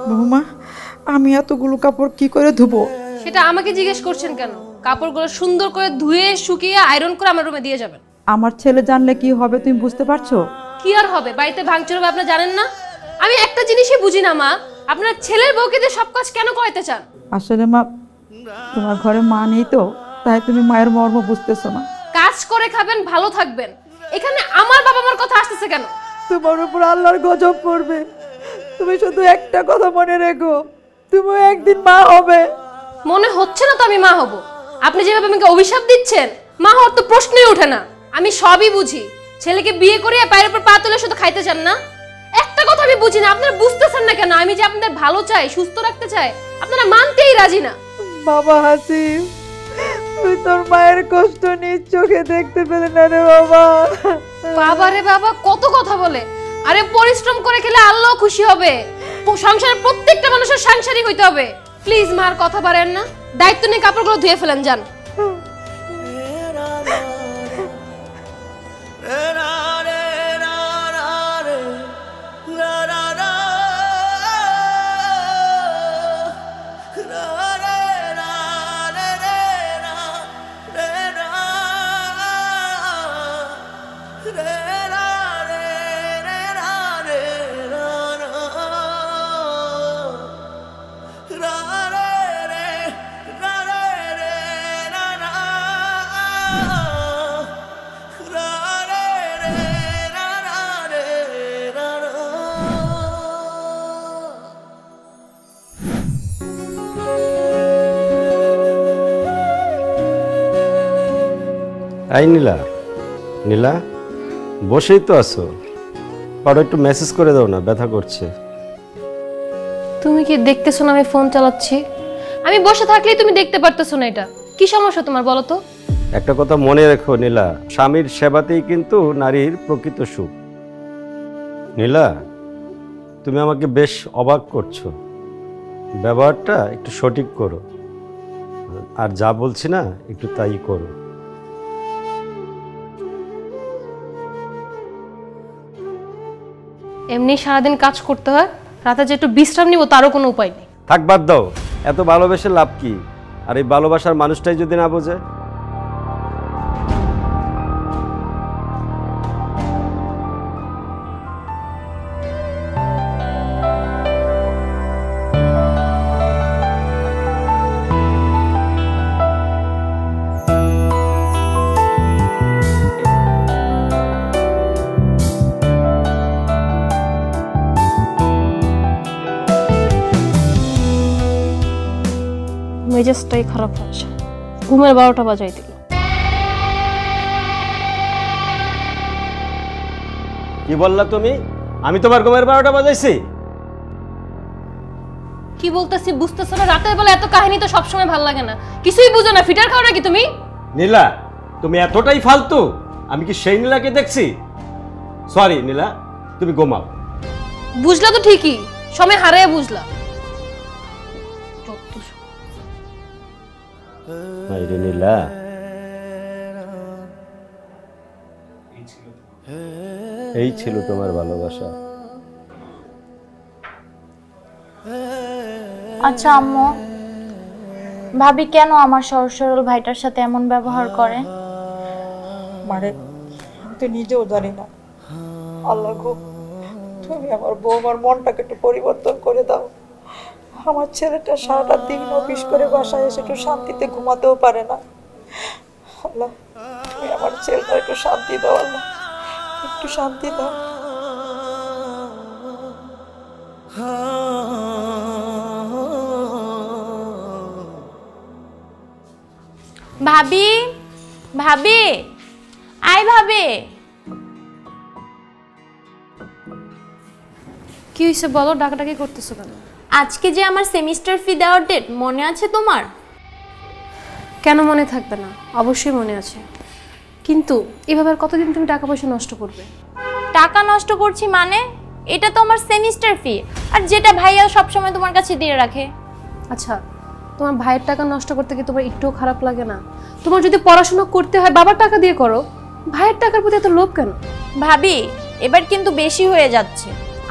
বৌমা, আমি এতগুলো কাপড় কি করে ধুবো? সেটা আমাকে জিজ্ঞেস করছেন কেন? কাপড়গুলো সুন্দর করে ধুয়ে শুকিয়ে আয়রন করে আমার রুমে দিয়ে যাবেন। আমার ছেলে জানলে কি হবে তুমি বুঝতে পারছো? কি আর হবে, বাড়িতে ভাঙচুর হবে আপনি জানেন না? আমি একটা জিনিসই বুঝি না মা, আপনার ছেলের বউকে দিয়ে সব কাজ কেন করাইতে চান? আসলে মা, তোমার ঘরে মা নেই তো, তাই তুমি মায়ের মর্ম বুঝতেছো না। কাজ করে খাবেন, ভালো থাকবেন। এখানে আমার বাবা মার কথা আসতেছে কেন? তোমার উপর আল্লাহর গজব পড়বে। তুমি শুধু একটা কথা মনে রেখো, তুমি একদিন মা হবে। মনে হচ্ছে না তো আমি মা হব। আপনি যেভাবে আমাকে অভিশাপ দিচ্ছেন, মা হওয়ার তো প্রশ্নই ওঠে না। আমি সবই বুঝি। ছেলেকে বিয়ে করিয়ে পায়ের উপর পা তুলে শুধু খাইতে চান না? একটা কথা আমি বুঝি না, আপনারা বুঝতেছেন না কেন? আমি যে আপনাদের ভালো চাই, সুস্থ রাখতে চাই, আপনারা মানতেই রাজি না। বাবা হাসিব, তুই তোর মায়ের কষ্ট নিজ চোখে দেখতে পেলে না রে বাবা। বাবা রে বাবা, কত কথা বলে। আরে পরিশ্রম করে খেলে আল্লাহ খুশি হবে। সংসারের প্রত্যেকটা মানুষের সাংসারিক হইতে হবে। প্লিজ মার কথা বাড়েন না, দায়িত্ব নিয়ে কাপড়গুলো ধুয়ে ফেলেন যান। আই নীলা, নীলা বসেই তো আছো, পারো একটু মেসেজ করে দাও না, ব্যথা করছে। তুমি কি দেখতেছো না আমি ফোন চালাচ্ছি? আমি বসে থাকলেই তুমি দেখতে পারতেছো না, এটা কি সমস্যা তোমার বলো তো? একটা কথা মনে রেখো নীলা, স্বামীর সেবাতেই কিন্তু নারীর প্রকৃত সুখ। নীলা, তুমি আমাকে বেশ অবাক করছো, ব্যবহারটা একটু সঠিক করো, আর যা বলছি না একটু তাই করো। এমনি সারাদিন কাজ করতে হয়, রাতে যে একটু বিশ্রাম নিব তারও কোনো উপায় নেই। থাক, বাদ দাও, এত ভালোবেসে লাভ কি? আর এই ভালোবাসার মানুষটাই যদি না বোঝে। মেজাজটাই খারাপ হচ্ছে, ঘুমের 12টা বাজাই দিল। কি বললা তুমি? আমি তোমার ঘুমের 12টা বাজাইছি? কি বলতেছি বুঝতেছো না? রাতের বেলা এত কাহিনী তো সবসময় ভালো লাগে না। কিছুই বুঝো না, ফিটার খাও নাকি তুমি? নীলা, তুমি এতটাই ফালতু? আমি কি সেই নীলাকে দেখছি? সরি নীলা, তুমি ঘুমাও। বুঝলা তো ঠিকই, সময় হারিয়ে বুঝলা। মাইরে নীলা, এই ছিল তোমার ভালোবাসা? আচ্ছা আম্মু, ভাবি কেন আমার সহজ সরল ভাইটার সাথে এমন ব্যবহার করে? মানে আমি তো নিজেও জানি না। আল্লাহ গো, তুমি আমার বৌমার মনটাকে একটু পরিবর্তন করে দাও। আমার ছেলেটা সারাটা দিন অফিস করে বাসায় এসে একটু শান্তিতে ঘুমাতেও পারে না। আল্লাহ, তুমি আমার ছেলেটা একটু শান্তি দাও। আল্লাহ, একটু শান্তি দাও। ভাবি, ভাবি, আয় ভাবি। কি হয়েছে বলো, ডাকাডাকি করতেছো কেন? আজকে যে আমার সেমিস্টার ফি দেওয়ার ডেট, মনে আছে তোমার? কেন মনে থাকবে না, অবশ্যই মনে আছে। কিন্তু এভাবে আর কতদিন তুমি টাকা পয়সা নষ্ট করবে? টাকা নষ্ট করছি মানে? এটা তো আমার সেমিস্টার ফি, আর যেটা ভাইয়া সবসময় তোমার কাছে দিয়ে রাখে। আচ্ছা, তোমার ভাইয়ের টাকা নষ্ট করতে কি তোমার একটুও খারাপ লাগে না? তোমার যদি পড়াশোনা করতে হয় বাবার টাকা দিয়ে করো। ভাইয়ের টাকার প্রতি এত লোভ কেন? ভাবি এবার কিন্তু বেশি হয়ে যাচ্ছে।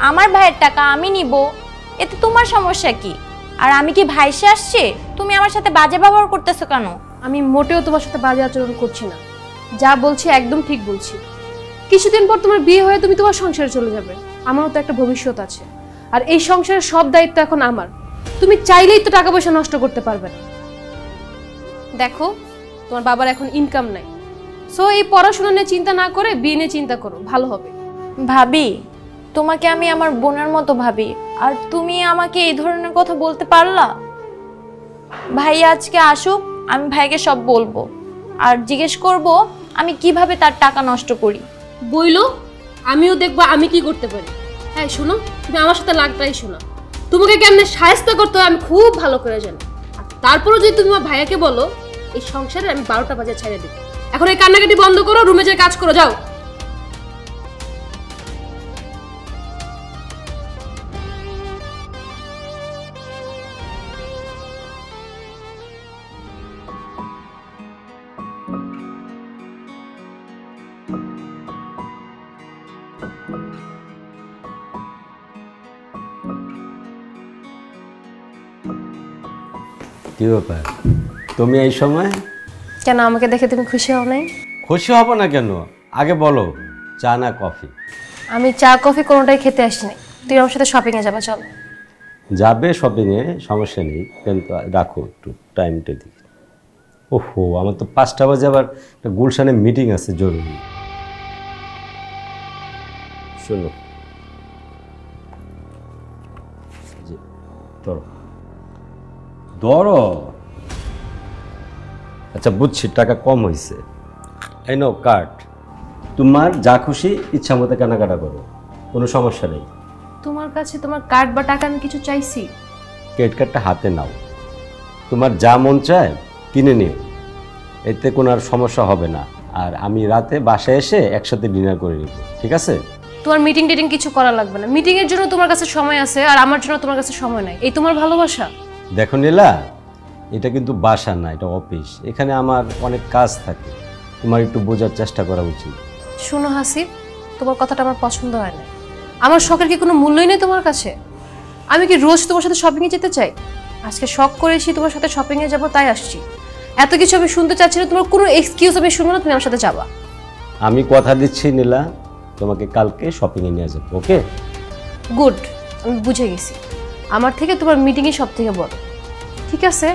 আমার ভাইয়ের টাকা আমি নিব, এতে তোমার সমস্যা কি? আর আমি কি ভাইসে আসছি? তুমি আমার সাথে বাজে ব্যবহার করতেছো কেন? আমি মোটেও তোমার সাথে বাজে আচরণ করছি না, যা বলছি একদম ঠিক বলছি। কিছুদিন পর তোমার বিয়ে হয়ে তুমি তোমার সংসারে চলে যাবে, আমারও তো একটা ভবিষ্যৎ আছে, আর এই সংসারের সব দায়িত্ব এখন আমার। তুমি চাইলেই তো টাকা পয়সা নষ্ট করতে পারবে না। দেখো তোমার বাবার এখন ইনকাম নাই, সো এই পড়াশোনা নিয়ে চিন্তা না করে বিয়ে নিয়ে চিন্তা করো, ভালো হবে। ভাবি তোমাকে আমি আমার বোনের মতো ভাবি, আর তুমি আমাকে এই ধরনের কথা বলতে পারলা? ভাই আজকে আসুক, আমি ভাইকে সব বলবো আর জিজ্ঞেস করব আমি কিভাবে তার টাকা নষ্ট করি। বইলো, আমিও দেখবো আমি কি করতে পারি। হ্যাঁ শোনো, তুমি আমার সাথে লাগটাই শোনো, তোমাকে কেমনে সাহায্য করতে হয় আমি খুব ভালো করে জানি। আর তারপরও যদি তুমি আমার ভাইয়াকে বলো, এই সংসারে আমি 12টা বাজে ছেড়ে দিই। এখন এই কান্নাকাটি বন্ধ করো, রুমে যেয়ে কাজ করো, যাও। কি ব্যাপার, তুমি এই সময়? কেন, আমাকে দেখে তুমি খুশি হও নাই? খুশি হব না কেন, আগে বলো চা না কফি? আমি চা কফি কোনোটাই খেতে আসি নাই, তুই আমার সাথে শপিং এ যাবা, চল। যাবে শপিংয়ে, সমস্যা নেই, কিন্তু রাখো একটু টাইমটা দিকে। ওহো, আমার তো 5টা বাজে আবার একটা গুলশানে মিটিং আছে জরুরি। শোনো, ধরো ধরো। আচ্ছা বুঝছি, টাকা কম হয়েছে, এই নাও কার্ড, তোমার যা খুশি ইচ্ছা মতো কেনাকাটা করো, কোনো সমস্যা নেই। তোমার কাছে তোমার কার্ড বা টাকা আমি কিছু চাইছি? ক্রেডিট কার্ডটা হাতে নাও, তোমার যা মন চায় কিনে নিও, এতে কোনো আর সমস্যা হবে না। আর আমি রাতে বাসায় এসে একসাথে ডিনার করে নিব, ঠিক আছে? তোমার মিটিং টিটিং কিছু করা লাগবে না, মিটিং এর জন্য তোমার কাছে সময় আছে আর আমার জন্য তোমার কাছে সময় নাই, এই তোমার ভালোবাসা? দেখো নীলা, এটা কিন্তু বাসা না, এটা অফিস, এখানে আমার অনেক কাজ থাকে, তোমার একটু বোঝার চেষ্টা করা উচিত। শোনো হাসিব, তোমার কথাটা আমার পছন্দ হয় না। আমার শখের কি কোনো মূল্যই নেই তোমার কাছে? আমি কি রোজ তোমার সাথে শপিংয়ে যেতে চাই? আজকে শখ করেছি তোমার সাথে শপিংয়ে যাব, তাই আসছি। এত কিছু আমি শুনতে চাচ্ছি না, তোমার কোনো এক্সকিউজ আমি শুনবো না, তুমি আমার সাথে যাবা। আমি কথা দিচ্ছি নীলা, তোমাকে কালকে শপিংয়ে নিয়ে যাবো, ওকে? গুড, আমি বুঝে গেছি, আমার থেকে তোমার মিটিংই সব থেকে বড়। ঠিক আছে,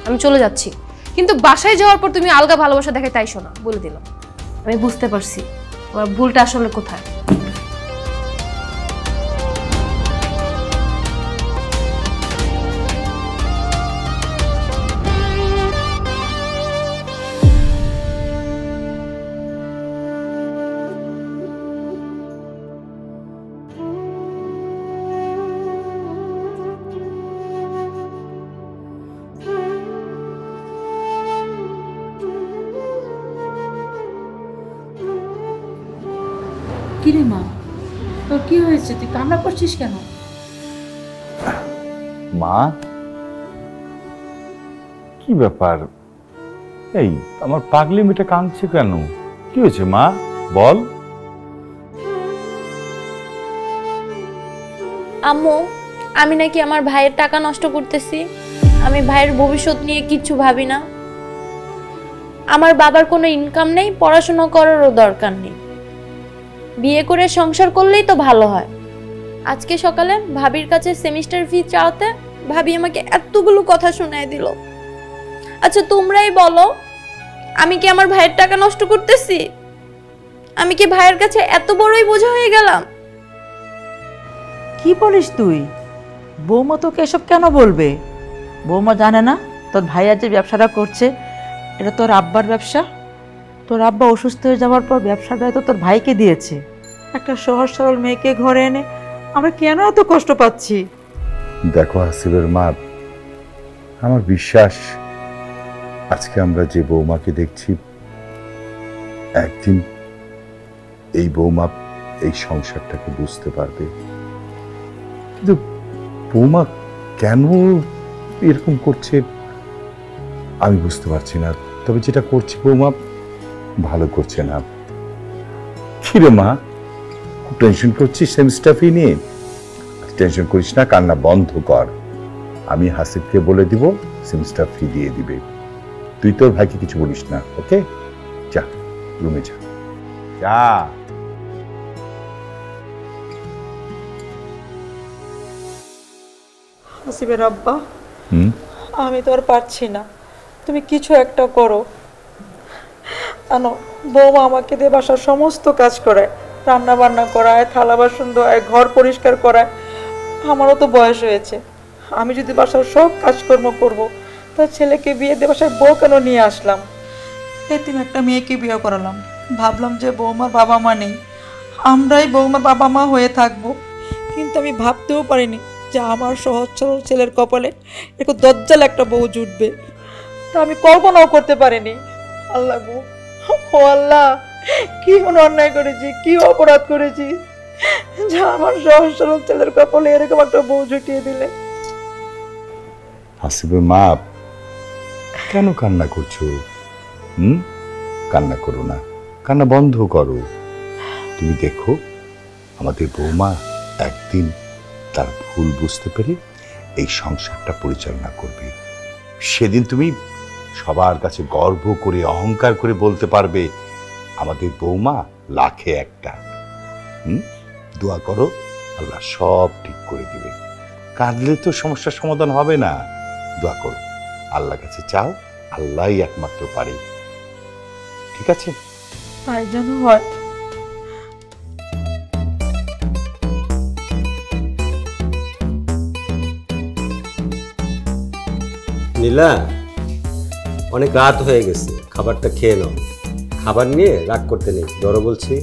আমি চলে যাচ্ছি, কিন্তু বাসায় যাওয়ার পর তুমি আলগা ভালোবাসা দেখে তাই শোনা, বলে দিলাম। আমি বুঝতে পারছি আমার ভুলটা আসলে কোথায়। কিরে মা, তোর কি হয়েছে? তুই কান্না করছিস কেন? মা, কি ব্যাপার? এই আমার পাগলি মেয়েটা কাঁদছে কেন? কি হয়েছে মা, বল। আম্মু, আমি নাকি আমার ভাইয়ের টাকা নষ্ট করতেছি। আমি ভাইয়ের ভবিষ্যৎ নিয়ে কিচ্ছু ভাবি না। আমার বাবার কোনো ইনকাম নেই, পড়াশোনা করারও দরকার নেই, বিয়ে করে সংসার করলেই তো ভালো হয়। আজকে সকালে ভাবির কাছে সেমিস্টার ফি চাওয়াতে ভাবি আমাকে এতগুলো কথা শোনায় দিল। আচ্ছা তোমরাই বলো, আমি কি আমার ভাইয়ের টাকা নষ্ট করতেছি? আমি কি ভাইয়ের কাছে এত বড়ই বোঝা হয়ে গেলাম? কি বলিস তুই? বৌমা তোকে এসব কেন বলবে? বৌমা জানে না তোর ভাইয়া যে ব্যবসাটা করছে এটা তোর আব্বার ব্যবসা? তোর আব্বা অসুস্থ হয়ে যাওয়ার পর ব্যবসাটা তো তোর ভাইকে দিয়েছে। একটা সহজ সরল মেয়েকে ঘরে এনে আমরা কেন এত কষ্ট পাচ্ছি? দেখো হাসিবের মা, আমার বিশ্বাস আজকে আমরা যে বৌমাকে দেখছি, একদিন এই বৌমা এই সংসারটাকে বুঝতে পারবে। কিন্তু বৌমা কেন এরকম করছে আমি বুঝতে পারছি না। তবে যেটা করছে বৌমা ভালো করছে না। কিরে মা, খুব টেনশন করছিস সেমিস্টার ফি নিয়ে? টেনশন করিস না, কান্না বন্ধ কর। আমি হাসিবকে বলে দিব সেমিস্টার ফি দিয়ে দিবে। তুই তোর ভাইকে কিছু বলিস না, ওকে? যা রুমে যা, যা। হাসিবের আব্বা, আমি তো আর পারছি না, তুমি কিছু একটা করো। জানো, বৌমা আমাকে দিয়ে বাসার সমস্ত কাজ করায়, রান্না বান্না করায়, থালা বাসন ধোয়, ঘর পরিষ্কার করায়। আমারও তো বয়স হয়েছে, আমি যদি বাসার সব কাজকর্ম করব, তার ছেলেকে বিয়ে দিয়ে বাসায় বউ কেন নিয়ে আসলাম? এতিম একটা মেয়েকে বিয়ে করালাম, ভাবলাম যে বৌমার বাবা মা নেই, আমরাই বৌমার বাবা মা হয়ে থাকবো। কিন্তু আমি ভাবতেও পারিনি যে আমার সহজ সরল ছেলের কপালে একটু দজ্জাল একটা বউ জুটবে, তা আমি কল্পনাও করতে পারিনি। আল্লাহ গো, ও আল্লাহ, কি অন্যায় করেছি, কি অপরাধ করেছি যা আমার সহজ সরল ছেলের কপালে এরকম একটা বউ জুটিয়ে দিলে। হাসিবের মা, কেন কান্না করছো? কান্না করো না, কান্না বন্ধ করো। তুমি দেখো, আমাদের বৌমা একদিন তার ভুল বুঝতে পেরে এই সংসারটা পরিচালনা করবে। সেদিন তুমি সবার কাছে গর্ব করে অহংকার করে বলতে পারবে আমাদের বৌমা লাখে একটা। দোয়া করো, আল্লাহ সব ঠিক করে দিবে। কাঁদলে তো সমস্যার সমাধান হবে না। দোয়া করো, আল্লাহর কাছে চাও, আল্লাহই একমাত্র পারে। ঠিক আছে? তাই যেন হয়। নীলা, অনেক রাত হয়ে গেছে, খাবারটা খেয়ে নাও। খাবার নিয়ে রাগ করতে নেই, ধরো বলছি।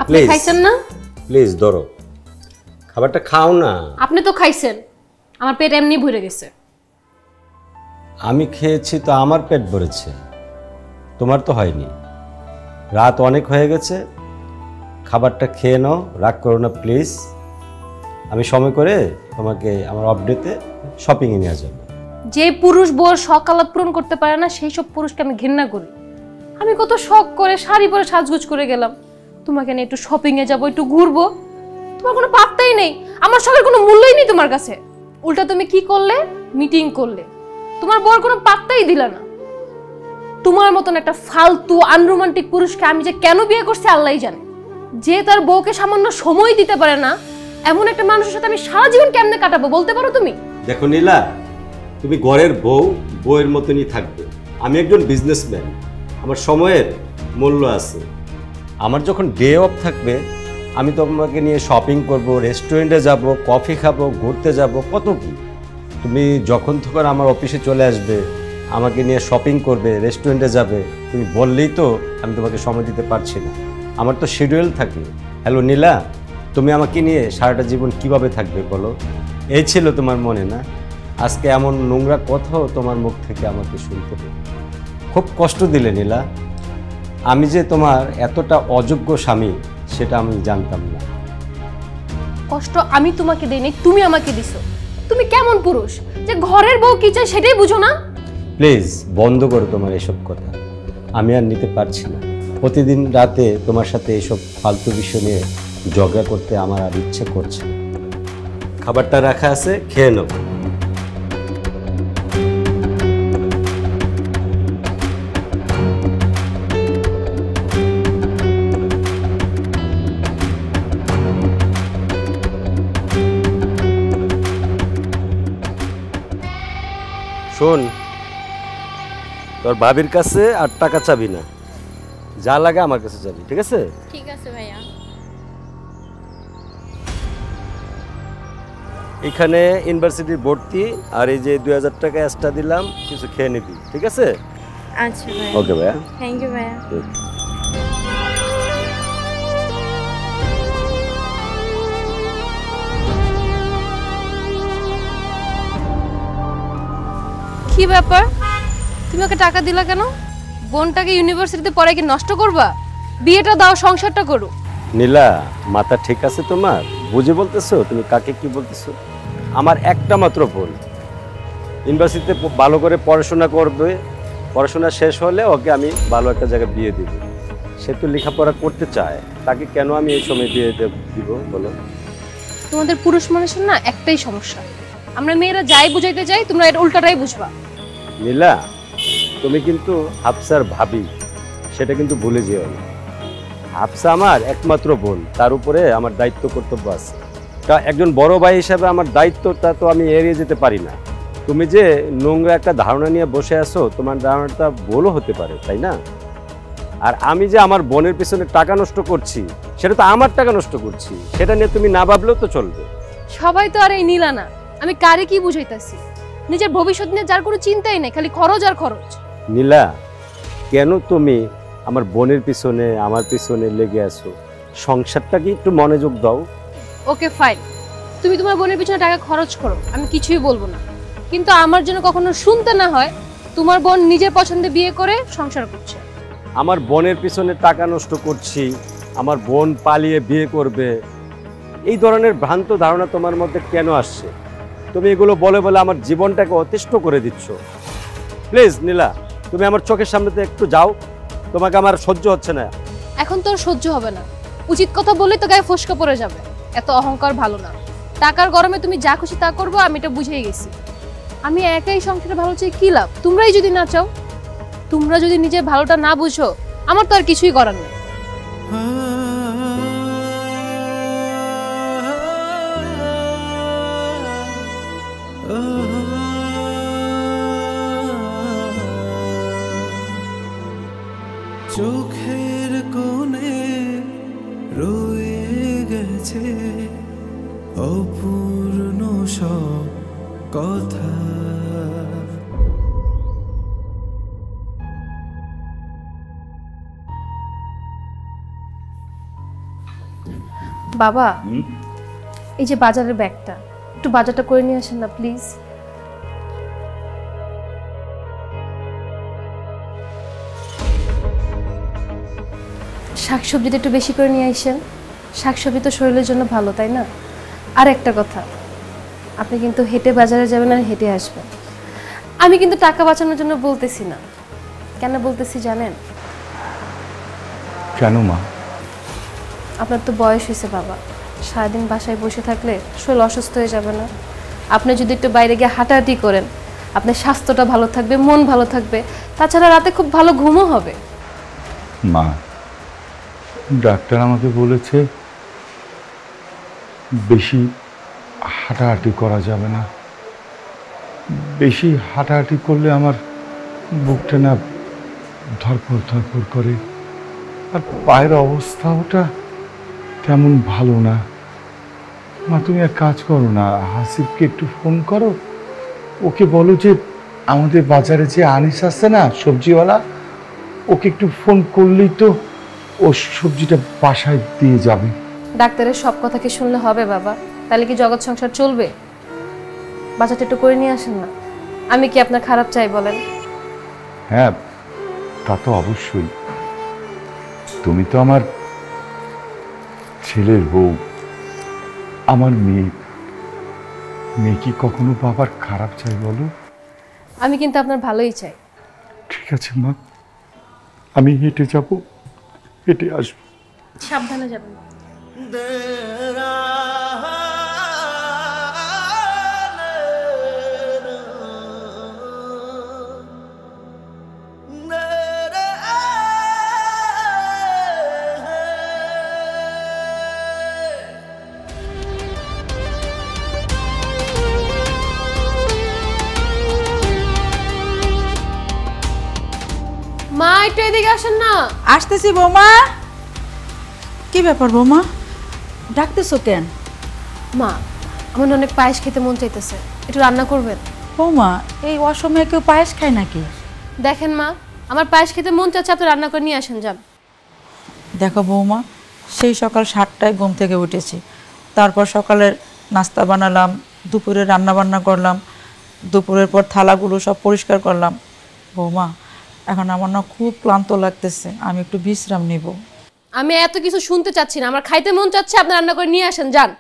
আপনি খাইছেন না? প্লিজ ধরো, খাবারটা খাও না। আপনি তো খাইছেন, আমার পেট এমনি ভরে গেছে। আমি খেয়েছি তো আমার পেট ভরেছে, তোমার তো হয়নি। রাত অনেক হয়ে গেছে, খাবারটা খেয়ে নাও, রাগ করো না প্লিজ। আমি সময় করে তোমাকে আমার আপডেটে শপিংয়ে নিয়ে যাবো। যে পুরুষ বউর শখ আহ্লাদ পূরণ করতে পারে না, সেই সব পুরুষকে আমি ঘৃণা করি। আমি কত শখ করে শাড়ি পরে সাজগোজ করে গেলাম, তোমাকে নিয়ে একটু শপিংয়ে যাবো, একটু ঘুরবো, তোমার কোনো পাত্তাই নেই, আমার শখের কোনো মূল্যই নেই তোমার কাছে। উল্টা তুমি কি করলে? মিটিং করলে, তোমার বউর কোনো পাত্তাই দিলা না। তোমার মতন একটা ফালতু আনরোমান্টিক পুরুষকে আমি যে কেন বিয়ে করছি আল্লাহই জানে। যে তার বউকে সামান্য সময় দিতে পারে না, এমন একটা মানুষের সাথে আমি সারা জীবন কেমনে কাটাবো বলতে পারো তুমি? দেখো নীলা, তুমি ঘরের বউ, বউয়ের মতনই থাকবে। আমি একজন বিজনেসম্যান, আমার সময়ের মূল্য আছে। আমার যখন ডে অফ থাকবে, আমি তোমাকে নিয়ে শপিং করব, রেস্টুরেন্টে যাব, কফি খাবো, ঘুরতে যাব, কত কি। তুমি যখন তখন আমার অফিসে চলে আসবে, আমাকে নিয়ে শপিং করবে, রেস্টুরেন্টে যাবে। তুমি বললেই তো আমি তোমাকে সময় দিতে পারছি না, আমার তো শিডিউল থাকে। হ্যালো নীলা, তুমি আমাকে নিয়ে সারাটা জীবন কিভাবে থাকবে বলো? এই ছিল তোমার মনে না? আজকে এমন নোংরা কথাও তোমার মুখ থেকে আমাকে শুনতে হবে, খুব কষ্ট দিলে নীলা। আমি যে তোমার এতটা অযোগ্য স্বামী সেটা আমি জানতাম না। কষ্ট আমি তোমাকে দেইনি, তুমি আমাকে দিছো। তুমি কেমন পুরুষ যে ঘরের বউ কি চায় সেটাই বুঝো না? প্লিজ বন্ধ করো তোমার এসব কথা, আমি আর নিতে পারছি না। প্রতিদিন রাতে তোমার সাথে এসব ফালতু বিষয় নিয়ে ঝগড়া করতে আমার আর ইচ্ছে করছে না। খাবারটা রাখা আছে, খেয়ে নেবো। শোন, তোর ভাবির কাছে আর টাকা চাবি না, যা লাগে আমার কাছে চাবি, ঠিক আছে? ঠিক আছে ভাইয়া। এখানে ইউনিভার্সিটির ভর্তি আর এই যে 2000 টাকা এক্সট্রা দিলাম, কিছু খেয়ে নিবি, ঠিক আছে? আচ্ছা ভাইয়া। ওকে ভাইয়া, থ্যাংক ইউ ভাইয়া। কি ব্যাপার, তুমি ওকে টাকা দিলা কেন? বোনটাকে ইউনিভার্সিটিতে পড়ায় কি নষ্ট করবা? বিয়েটা দাও, সংসারটা করো। নীলা, মাথা ঠিক আছে তোমার? বুঝে বলতেছো? তুমি কাকে কি বলতেছো? আমার একটা মাত্র বোন, ইউনিভার্সিটিতে ভালো করে পড়াশোনা করবে, পড়াশোনা শেষ হলে ওকে আমি ভালো একটা জায়গায় বিয়ে দিব। সে তো লেখাপড়া করতে চায়, তাকে কেন আমি এই সময় দিয়ে দিব বলো? তোমাদের পুরুষ মানুষের না একটাই সমস্যা, আমরা মেয়েরা যাই বুঝাইতে যাই তোমরা এর উল্টাটাই বুঝবা। নীলা, তুমি কিন্তু হাফসার ভাবি, সেটা কিন্তু ভুলে যেও না। হাফসা আমার একমাত্র বোন, তার উপরে আমার দায়িত্ব কর্তব্য আছে। তা একজন বড় ভাই হিসাবে আমার দায়িত্বটা তো আমি এড়িয়ে যেতে পারি না। তুমি যে নোংরা একটা ধারণা নিয়ে বসে আছো, তোমার ধারণাটা ভুলও হতে পারে, তাই না? আর আমি যে আমার বোনের পিছনে টাকা নষ্ট করছি, সেটা তো আমার টাকা নষ্ট করছি, সেটা নিয়ে তুমি না ভাবলেও তো চলবে। সবাই তো আর এই নীলা না, আমি কারে কি বুঝাইতাছি? নিজের ভবিষ্যৎ নিয়ে যার কোনো চিন্তাই নেই, খালি খরচ আর খরচ। নীলা, কেন তুমি আমার বোনের পিছনে আমার পিছনে লেগে আছো? সংসারটা কি একটু মনোযোগ দাও। ওকে ফাইন, তুমি তোমার বোনের পিছনে টাকা খরচ করো, আমি কিছুই বলবো না। কিন্তু আমার জন্য কখনো শুনতে না হয় তোমার বোন নিজের পছন্দে বিয়ে করে সংসার করছে। আমার বোনের পিছনে টাকা নষ্ট করছি, আমার বোন পালিয়ে বিয়ে করবে, এই ধরনের ভ্রান্ত ধারণা তোমার মধ্যে কেন আসছে? তুমি এগুলো বলে বলে আমার জীবনটাকে অতিষ্ঠ করে দিচ্ছ। প্লিজ নীলা, তুমি আমার চোখের সামনে থেকে একটু যাও, তোমাকে আমার সহ্য হচ্ছে না। এখন তোর সহ্য হবে না, উচিত কথা বললে তো গায়ে ফসকা পড়ে যাবে। এত অহংকার ভালো না। টাকার গরমে তুমি যা খুশি তা করবো, আমি এটা বুঝেই গেছি। আমি একাই সংসারে ভালো চাই, কি লাভ? তোমরাই যদি না চাও, তোমরা যদি নিজের ভালোটা না বুঝো, আমার তো আর কিছুই করার নেই। চোখের কোণে রয়ে গেছে অপূর্ণ সব কথা। বাবা, এই যে বাজারের ব্যাগটা, একটু বাজারটা করে নিয়ে আসেন না প্লিজ। শাকসবজিটা একটু বেশি করে নিয়ে আসেন, শাকসবজি তো শরীরের জন্য ভালো, তাই না? আর একটা কথা, আপনি কিন্তু হেঁটে বাজারে যাবেন আর হেঁটে আসবেন। আমি কিন্তু টাকা বাঁচানোর জন্য বলতেছি না। কেন বলতেছি জানেন? কেন মা? আপনার তো বয়স হয়েছে বাবা, সারাদিন বাসায় বসে থাকলে শরীর অসুস্থ হয়ে যাবে না? আপনি যদি একটু বাইরে গিয়ে হাঁটাহাঁটি করেন, আপনার স্বাস্থ্যটা ভালো থাকবে, মন ভালো থাকবে, তাছাড়া রাতে খুব ভালো ঘুমও হবে। মা, ডাক্তার আমাকে বলেছে বেশি হাঁটাহাঁটি করা যাবে না। বেশি হাঁটাহাঁটি করলে আমার বুকটা না ধরপড় ধরপড় করে, আর পায়ের অবস্থাটা তেমন ভালো না। মা, তুমি এক কাজ করো না, হাসিবকে একটু ফোন করো, ওকে বলো যে আমাদের বাজারে যে আনিস আছে না সবজিওয়ালা, ওকে একটু ফোন করলেই তো ও সবজিটা বাসায় দিয়ে যাবে। ডাক্তারের সব কথা কি শুনলে হবে বাবা? তাহলে কি জগৎ সংসার চলবে? বাজারটা একটু করে নিয়ে আসেন না। আমি কি আপনার খারাপ চাই বলেন? হ্যাঁ, তা তো অবশ্যই। তুমি তো আমার ছেলের বউ, আমার মেয়ে। মেয়ে কি কখনো বাবার খারাপ চাই বলো? আমি কিন্তু আপনার ভালোই চাই। ঠিক আছে মা, আমি হেঁটে যাব, হেঁটে আসবো। সাবধানে যাবেন। মা, একটু এদিকে আসেন না। আসতেছি বৌমা। কি ব্যাপার বৌমা, ডাকতেছো কেন? মা, আমার না অনেক পায়েস খেতে মন চাইতেছে, একটু রান্না করবেন? বৌমা, এই অসময়ে কেউ পায়েস খায় নাকি? দেখেন মা, আমার পায়েস খেতে মন চাচ্ছে, আপনি রান্না করে নিয়ে আসেন, যান। দেখো বৌমা, সেই সকাল 7টায় ঘুম থেকে উঠেছি, তারপর সকালের নাস্তা বানালাম, দুপুরে রান্না বান্না করলাম, দুপুরের পর থালাগুলো সব পরিষ্কার করলাম। বৌমা, এখন আমার না খুব ক্লান্ত লাগতেছে, আমি একটু বিশ্রাম নিব। আমি এত কিছু শুনতে চাচ্ছি না, আমার খাইতে মন চাচ্ছে, আপনি রান্না করে নিয়ে আসেন, যান।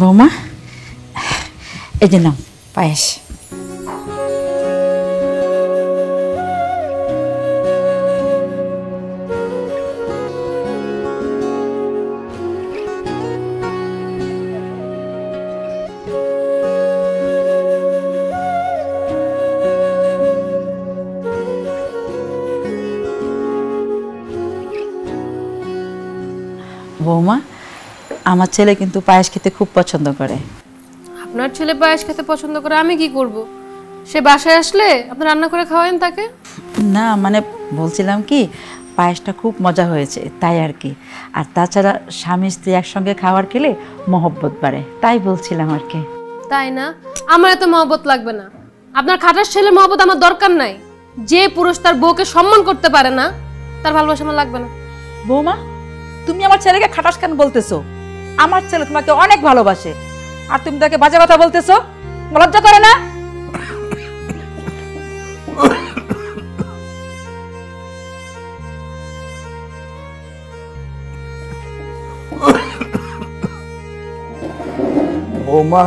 বৌমা, এই যে নাও পায়েস। বৌমা, আমার ছেলে কিন্তু পায়েস খেতে খুব পছন্দ করে। আপনার ছেলে পায়েস খেতে পছন্দ করে, আমি কি করব? সে বাসায় আসলে আপনি রান্না করে খাওয়াবেন তাকে? না মানে বলছিলাম কি, পায়েসটা খুব মজা হয়েছে তাই আর কি। আর তাছাড়া স্বামী স্ত্রী একসঙ্গে খাবার খেলে মহব্বত বাড়ে, তাই বলছিলাম আর কি। তাই না? আমার এত মহব্বত লাগবে না। আপনার খাটাস ছেলের মহব্বত আমার দরকার নাই। যে পুরুষ তার বউকে সম্মান করতে পারে না, তার ভালোবাসা আমার লাগবে না। বৌমা, তুমি আমার ছেলেকে খাটাস কেন বলতেছো? আমার ছেলে তোমাকে অনেক ভালোবাসে, আর তুমি তাকে বাজে কথা বলতেছো, লজ্জা করে না? বৌমা,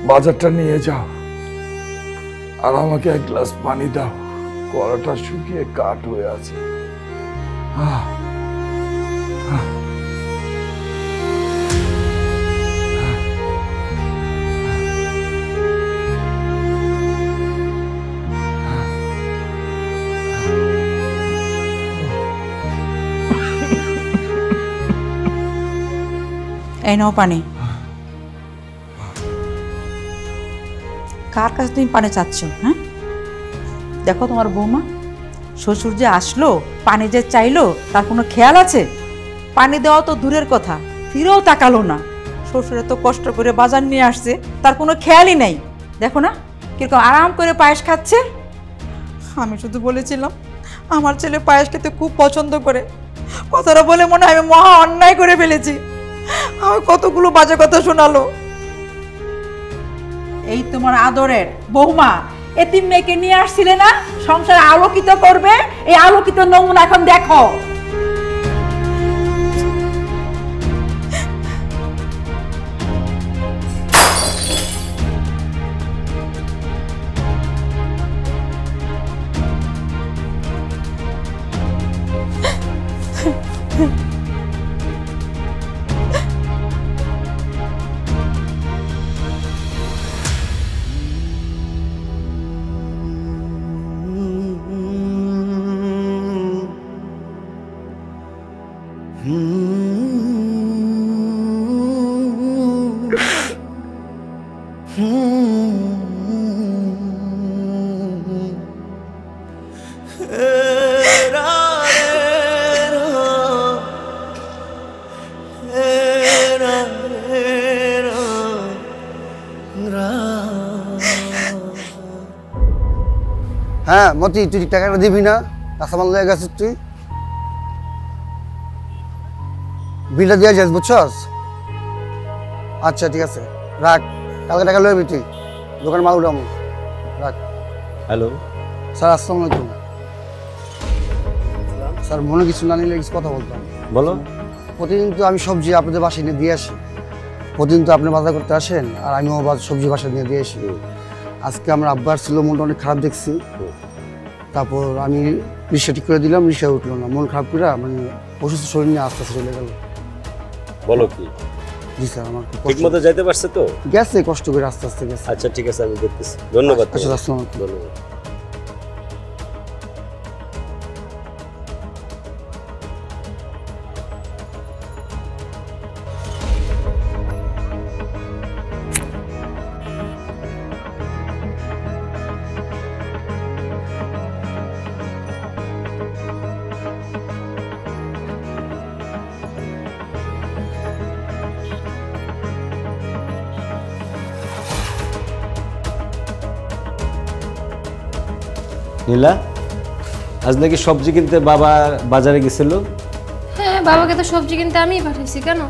বাজারটা নিয়ে যাও আর আমাকে এক গ্লাস পানি দাও। গলাটা শুকিয়ে কাঠ হয়ে আছে। এই নাও পানি। কার কাছে তুমি পানি চাচ্ছ? হ্যাঁ, দেখো তোমার বৌমা, শ্বশুর যে আসলো, পানি যে চাইলো, তার কোনো খেয়াল আছে? পানি দেওয়া তো দূরের কথা, ফিরেও তাকালো না। শ্বশুরে তো কষ্ট করে বাজার নিয়ে আসছে, তার কোনো খেয়ালই নেই। দেখো না কিরকম আরাম করে পায়েস খাচ্ছে। আমি শুধু বলেছিলাম আমার ছেলে পায়েস খেতে খুব পছন্দ করে, কথাটা বলে মনে হয় আমি মহা অন্যায় করে ফেলেছি। আমার কতগুলো বাজে কথা শোনালো। এই তোমার আদরের বৌমা এতিম মেয়েকে নিয়ে আসছিলে না সংসার আলোকিত করবে, এই আলোকিত নমুনা এখন দেখো। হ্যাঁ মতি, তুই টাকাটা দিবি না? কাঁচামাল লেগে গেছিস তুই, বিলটা দিয়ে যাস, বুঝছস? আচ্ছা ঠিক আছে, রাখ। কালকে টাকা লইবি তুই, দোকানে মাল উঠাম। রাখ। হ্যালো স্যার, আসসালামু আলাইকুম। স্যার, মনে কিছু না নিলে কিছু কথা বলতাম। বলো। প্রতিদিন তো আমি সবজি আপনাদের বাসায় নিয়ে দিয়ে আসি, প্রতিদিন তো আপনি বাজার করতে আসেন, আর আমিও সবজি বাসায় নিয়ে দিয়ে আসি। আজকে আমার আব্বার ছিল, মনটা অনেক খারাপ দেখছি। তারপর আমি রিক্সা ঠিক করে দিলাম, রিক্সা উঠলো না, মন খারাপ করে মানে অসুস্থ শরীর নিয়ে আস্তে আস্তে চলে গেল। বলো কি? জি স্যার, আমার ঠিক মতো যাইতে পারছে তো? গেছে, কষ্ট করে আস্তে আস্তে গেছে। আচ্ছা ঠিক আছে, আমি দেখতেছি। ধন্যবাদ। আচ্ছা, আসসালামু আলাইকুম। ধন্যবাদ। নীলা, আজ নাকি সবজি কিনতে বাবা বাজারে গেছিল? হ্যাঁ, বাবাকে তো সবজি কিনতে আমিই পাঠাইছি। কেন?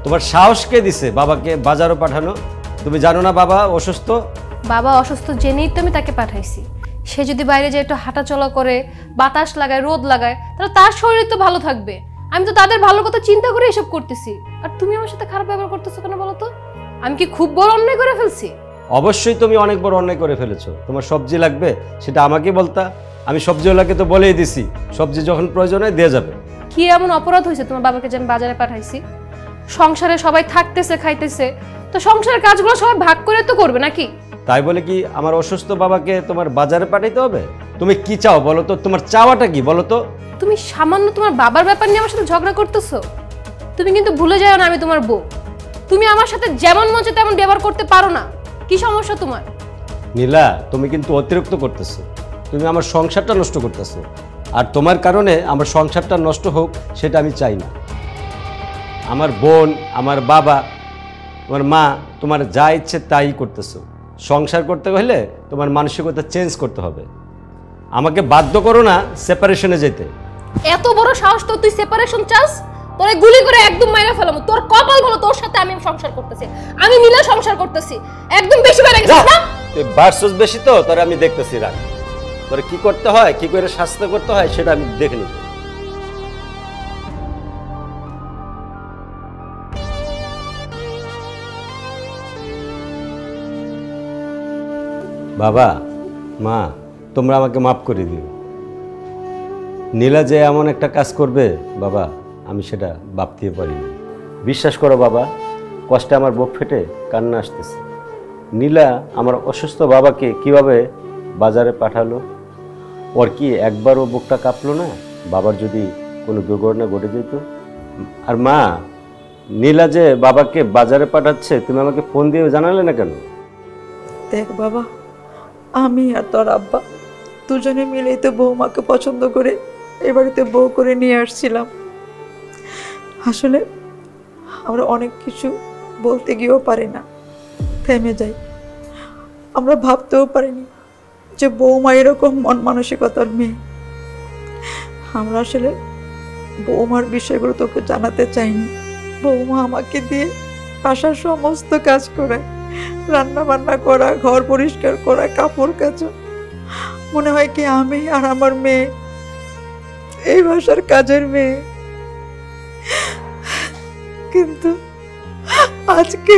তোমার সাহস কে দিছে বাবাকে বাজারও পাঠানো? তুমি জানো না বাবা অসুস্থ? বাবা অসুস্থ জেনেই তো আমি তাকে পাঠাইছি। সে যদি বাইরে যায় একটু হাঁটাচলা করে, বাতাস লাগায়, রোদ লাগায়, তাহলে তার শরীর তো ভালো থাকবে। আমি তো তাদের ভালো কথা চিন্তা করে এসব করতেছি, আর তুমি আমার সাথে খারাপ ব্যবহার করতেছো কেন বলো তো? আমি কি খুব বড় অন্যায় করে ফেলছি? অবশ্যই তুমি অনেক বড় অন্যায় করে ফেলেছো। তোমার সবজি লাগবে সেটা আমাকে বলতা, আমি সবজিওয়ালাকে তো বলেই দিছি সবজি যখন প্রয়োজন হয় দিয়ে যাবে। কি এমন অপরাধ হয়েছে তোমার বাবাকে যে আমি বাজারে পাঠাইছি? সংসারে সবাই থাকতেছে খাইতেছে, তো সংসারের কাজগুলো সবাই ভাগ করে তো করবে নাকি? তাই বলে কি আমার অসুস্থ বাবাকে তোমার বাজারে পাঠাইতে হবে? তুমি কি চাও বলো তো, তোমার চাওয়াটা কি বলো তো? তুমি সামান্য তোমার বাবার ব্যাপার নিয়ে আমার সাথে ঝগড়া করতেছো। তুমি কিন্তু ভুলে যাও না আমি তোমার বউ। তুমি আমার সাথে যেমন মন চায় তেমন ব্যবহার করতে পারো না। কি সমস্যা তোমার? নীলা, তুমি কিন্তু অতিরিক্ত করতেছো। তুমি আমার সংসারটা নষ্ট করতেছো, আর তোমার কারণে আমার সংসারটা নষ্ট হোক সেটা আমি চাই না। আমার বোন, আমার বাবা, তোমার মা তোমার যা ইচ্ছে তাই করতেছো। সংসার করতে হলে তোমার মানসিকতা চেঞ্জ করতে হবে। আমাকে বাধ্য করো না সেপারেশনে যেতে। এত বড় সাহস তো তুই সেপারেশন চাস? তোরে গুলি করে একদম মাইরা ফেলামু। তোর কপাল বলো তোর সাথে আমি সংসার করতেছি, আমি নীলা সংসার করতেছি। একদম বেশি বেড়ে গেছিস না? তুই বারসুস বেশি তো, তোরা আমি দেখতেছি। রাখ, তোরা কি করতে হয়, কি করে শাস্তি করতে হয় সেটা আমি দেখে নিব। বাবা, মা, তোমরা আমাকে মাফ করে দিও। নীলা যে এমন একটা কাজ করবে বাবা, আমি সেটা ভাবতেই পারিনি। বিশ্বাস করো বাবা, কষ্টে আমার বুক ফেটে কান্না আসতেছে। নীলা আমার অসুস্থ বাবাকে কিভাবে বাজারে পাঠালো? ওর কি একবারও বুকটা কাঁপলো না বাবার যদি কোনো দুর্ঘটনা ঘটে যেত? আর মা, নীলা যে বাবাকে বাজারে পাঠাচ্ছে তুমি আমাকে ফোন দিয়ে জানালে না কেন? দেখ বাবা, আমি আর তোর আব্বা দুজনে মিলেই তো বৌমাকে পছন্দ করে এ বাড়িতে বউ করে নিয়ে আসছিলাম। আসলে আমরা অনেক কিছু বলতে গিয়েও পারি না, থেমে যাই। আমরা ভাবতেও পারিনি যে বৌমা এরকম মন মানসিকতার মেয়ে। আমরা আসলে বৌমার বিষয়গুলো তোকে জানাতে চাইনি। বৌমা আমাকে দিয়ে বাসার সমস্ত কাজ করে, রান্না বান্না করা, ঘর পরিষ্কার করা, কাপড় কাচা। মনে হয় কি আমি আর আমার মেয়ে এই বাসার কাজের মেয়ে। কিন্তু আজকে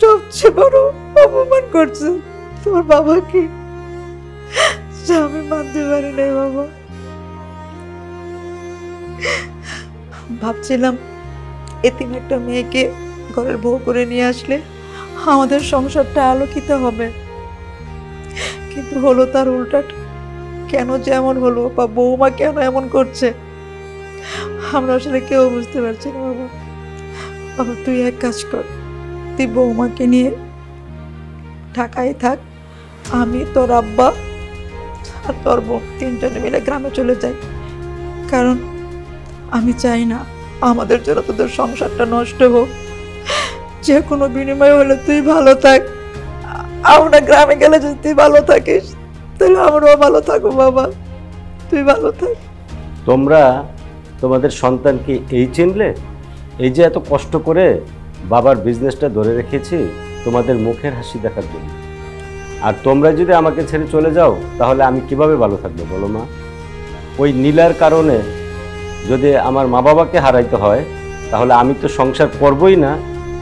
সবচেয়ে বড় অপমান করছে তোমার বাবাকে, যা আমি মানতে পারি নাই বাবা। ভাবছিলাম এতিম একটা মেয়েকে ঘরের বউ করে নিয়ে আসলে আমাদের সংসারটা আলোকিত হবে, কিন্তু হলো তার উল্টাটা। কেন যে এমন হলো, বা বৌমা কেন এমন করছে, আমরা আসলে কেউ বুঝতে পারছি না বাবা। বাবা তুই এক কাজ কর, তুই বৌমাকে নিয়ে ঢাকায় থাক, আমি তোর আব্বা আর তোর বোন তিনজনে মিলে গ্রামে চলে যাই। কারণ আমি চাই না আমাদের জন্য তোদের সংসারটা নষ্ট হোক। যে কোনো বিনিময় হলে তুই ভালো থাক, আমরা গ্রামে গেলে যদি তুই ভালো থাকিস তাহলে আমরাও ভালো থাকবো বাবা, তুই ভালো থাক। তোমরা তোমাদের সন্তানকে এই চিনলে? এই যে এত কষ্ট করে বাবার বিজনেসটা ধরে রেখেছি তোমাদের মুখের হাসি দেখার জন্য, আর তোমরা যদি আমাকে ছেড়ে চলে যাও তাহলে আমি কিভাবে ভালো থাকবো বলো মা? ওই নীলার কারণে যদি আমার মা বাবাকে হারাইতে হয় তাহলে আমি তো সংসার করবই না,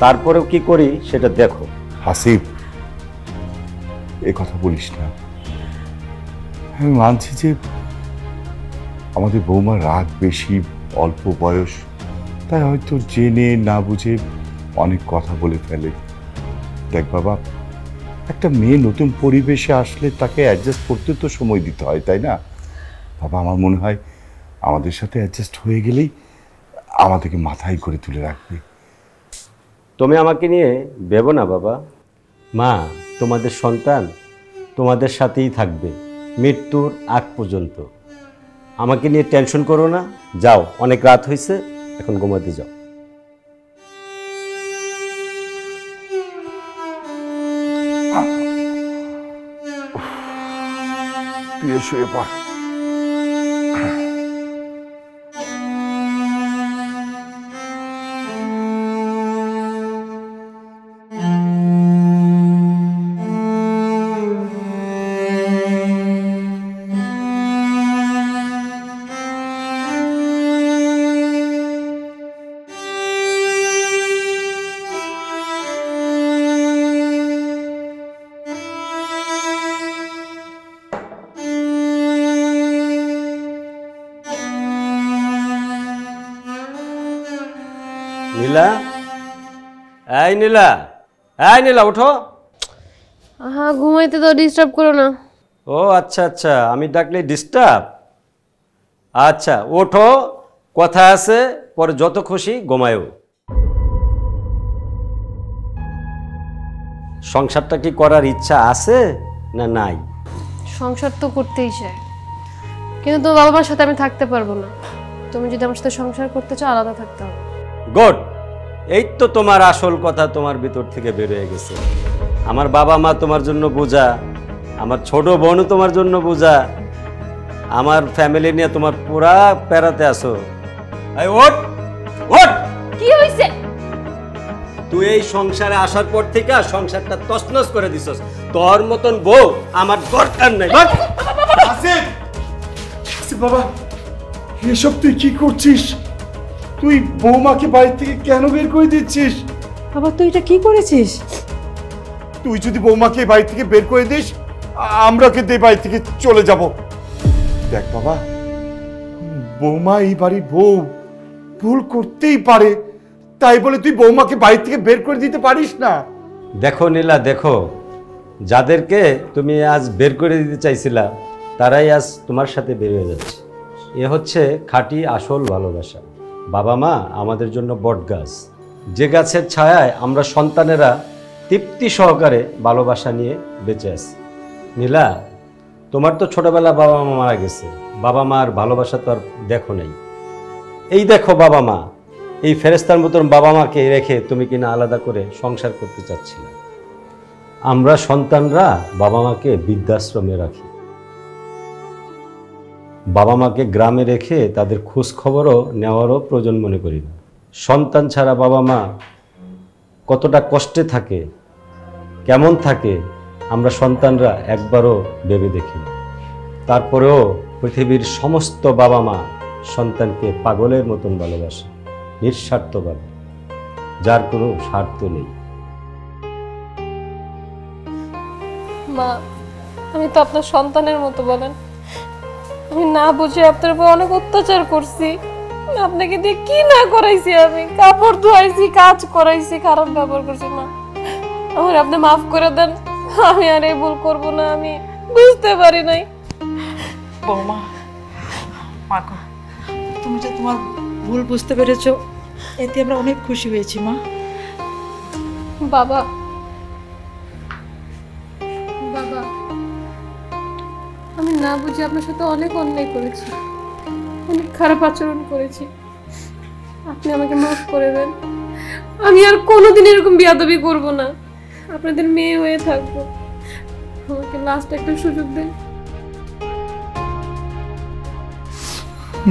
তারপরেও কি করি সেটা দেখো। হাসিব, এ কথা বলিস না। আমি মানছি যে আমাদের বৌমার রাগ বেশি, অল্প বয়স, তাই হয়তো জেনে না বুঝে অনেক কথা বলে ফেলে। দেখ বাবা, একটা মেয়ে নতুন পরিবেশে আসলে তাকে অ্যাডজাস্ট করতে তো সময় দিতে হয়, তাই না বাবা? আমার মনে হয় আমাদের সাথে অ্যাডজাস্ট হয়ে গেলেই আমাদেরকে মাথায় করে তুলে রাখবে। তুমি আমাকে নিয়ে ভেবো না বাবা। মা, তোমাদের সন্তান তোমাদের সাথেই থাকবে মৃত্যুর আগ পর্যন্ত। আমাকে নিয়ে টেনশন করো না। যাও, অনেক রাত হয়েছে, এখন ঘুমাতে যাও। তুই শুয়ে পড়। নীলা, এই নীলা, এই নীলা ওঠো। হ্যাঁ, ঘুমাইতে তো ডিস্টার্ব করো না। ও আচ্ছা আচ্ছা, আমি ডাকলে ডিস্টার্ব? আচ্ছা ওঠো, কথা আছে, পরে যত খুশি ঘুমায়ও। সংসারটা কি করার ইচ্ছা আছে না নাই? সংসার তো করতেই চাই, কিন্তু তোমার বাবা মার সাথে আমি থাকতে পারবো না। তুমি যদি আমার সাথে সংসার করতে চাও, আলাদা থাকতে হবে। গুড, এই তো তোমার আসল কথা তোমার ভিতর থেকে বের হয়ে গেছে। আমার বাবা মা তোমার জন্য বোঝা, আমার ছোট বোনও তোমার জন্য বোঝা, আমার ফ্যামিলি নিয়ে তোমার পুরা প্যারাতে আসো। এই ওঠ ওঠ। কি হইছে? তুই এই সংসারে আসার পর থেকে সংসারটা তছনছ করে দিছস। তোর মতন বউ আমার দরকার নাই। আসিফ, আসিফ বাবা, এসব তুই কি করছিস? তুই বৌমাকে বাড়ি থেকে কেন বের করে দিচ্ছিস? বাবা তুই এটা কি করেছিস? তুই যদি বৌমাকে বাড়ি থেকে বের করে দিস, আমরা কিন্তু এই বাড়ি থেকে চলে যাব। দেখ বাবা, বৌমা এই বাড়ির বউ, ভুল করতেই পারে, তাই বলে তুই বৌমাকে বাড়ি থেকে বের করে দিতে পারিস না। দেখো নীলা, দেখো, যাদেরকে তুমি আজ বের করে দিতে চাইছিলা তারাই আজ তোমার সাথে বের হয়ে যাচ্ছে। এ হচ্ছে খাঁটি আসল ভালোবাসা। বাবা মা আমাদের জন্য বট গাছ, যে গাছের ছায়ায় আমরা সন্তানেরা তৃপ্তি সহকারে ভালোবাসা নিয়ে বেঁচে আছি। নীলা, তোমার তো ছোটবেলা বাবা মা মারা গেছে, বাবা মার ভালোবাসা তো আর দেখো নাই। এই দেখো বাবা মা, এই ফেরেস্তার মতন বাবা মাকে রেখে তুমি কিনা আলাদা করে সংসার করতে চাচ্ছিলে। আমরা সন্তানরা বাবা মাকে বৃদ্ধাশ্রমে রাখি, বাবা মাকে গ্রামে রেখে তাদের খোঁজ খবরও নেওয়ারও প্রয়োজন মনে করি না। সন্তান ছাড়া বাবা মা কতটা কষ্টে থাকে, কেমন থাকে, আমরা সন্তানরা একবারও ভেবে দেখি না। তারপরেও পৃথিবীর সমস্ত বাবা মা সন্তানকে পাগলের মতন ভালোবাসে, নিঃস্বার্থভাবে, যার কোনো স্বার্থ নেই। মা, আমি তো আপনার সন্তানের মতো, বলেন। আমি না বুঝে আপনার উপর অনেক অত্যাচার করছি। আপনাকে দিয়ে কি না করাইছি, আমি কাপড় ধোয়াইছি, কাজ করাইছি, খারাপ ব্যবহার করছি। মা, আমার আপনি মাফ করে দেন, আমি আর এই ভুল করবো না। আমি বুঝতে পারি নাই। বৌমা, মা গো, তুমি যে তোমার ভুল বুঝতে পেরেছো, এতে আমরা অনেক খুশি হয়েছি মা। বাবা, বাবা, আমি না বুঝে আপনার সাথে অনেক অন্যায় করেছি, অনেক খারাপ আচরণ করেছি। আপনি আমাকে মাফ করে দেন। আমি আর কোনোদিন এরকম বেয়াদবি করব না, আপনাদের মেয়ে হয়ে থাকবো। আমাকে লাস্ট একটা সুযোগ দেন।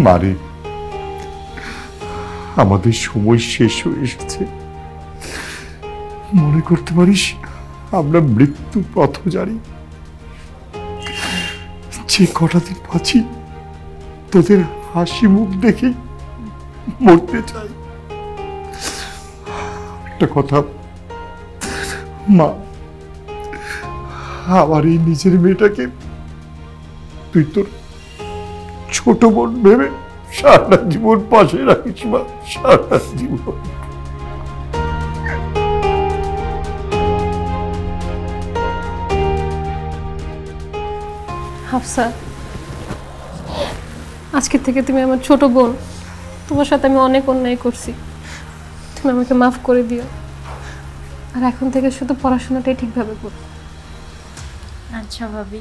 মারে, আমাদের সময় শেষ হয়ে এসেছে। মনে করতে পারিস আমরা মৃত্যু পথচারী। যে কটা দিন বাঁচি তোদের হাসি মুখ দেখে মরতে চাই। একটা কথা মা, আমার এই নিজের মেয়েটাকে তুই তোর ছোট বোন ভেবে সারা জীবন পাশে রাখিস মা, সারা জীবন। হাফসা, আজকে থেকে তুমি আমার ছোট বোন। তোমার সাথে আমি অনেক অন্যায় করছি, তুমি আমাকে মাফ করে দিও। আর এখন থেকে শুধু পড়াশোনাটাই ঠিকভাবে করো। আচ্ছা ভাবি।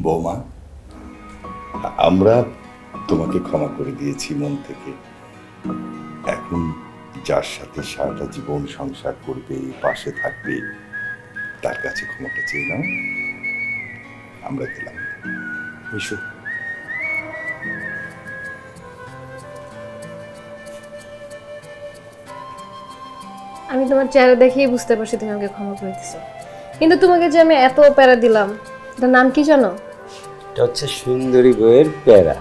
বৌমা, আমরা তোমাকে ক্ষমা করে দিয়েছি মন থেকে। এখন যার সাথে সারাটা জীবন সংসার করবে, পাশে থাকবে, তার কাছে ক্ষমাটা চেয়ে নাও। আমরা গেলাম। এসো। আমি তোমার চেহারা দেখেই বুঝতে পারছি তুমি আমাকে ক্ষমা করে দিছো, কিন্তু তোমাকে যে আমি এত প্যারা দিলাম, এটার নাম কি জানো? এটা হচ্ছে সুন্দরী বইয়ের প্যারা।